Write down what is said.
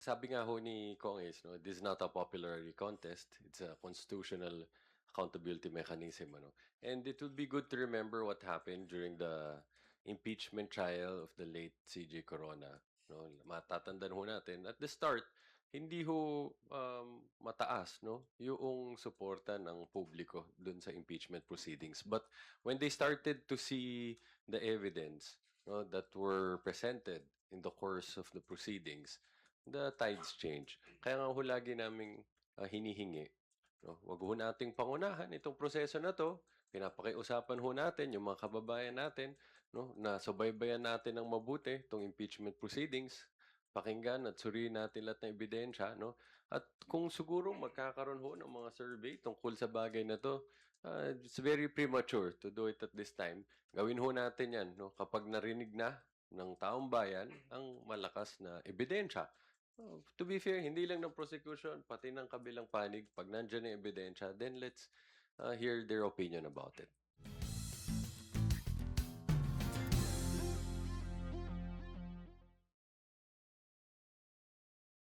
Sabi nga ho ni Kong is, no, this is not a popularity contest. It's a constitutional accountability mechanism, ano. And it would be good to remember what happened during the impeachment trial of the late CJ Corona. No, matatandaan ho natin at the start, hindi ho mataas, no, yung suporta ng publiko dun sa impeachment proceedings. But when they started to see the evidence, no, that were presented in the course of the proceedings, the tides change. Kaya nga ho lagi naming hinihingi, no? Wag ho nating pangunahan itong proseso na to. Pinapakiusapan ho natin yung mga kababayan natin, no, na subaybayan natin ng mabuti itong impeachment proceedings. Pakinggan at suriin natin lahat ng ebidensya, no? At kung siguro magkakaroon ho ng mga survey tungkol sa bagay na to, it's very premature to do it at this time. Gawin ho natin yan, no? Kapag narinig na ng taong bayan ang malakas na ebidensya. Oh, to be fair, hindi lang ng prosecution, pati ng kabilang panig, pag nandiyan yung ebidensya, then let's hear their opinion about it.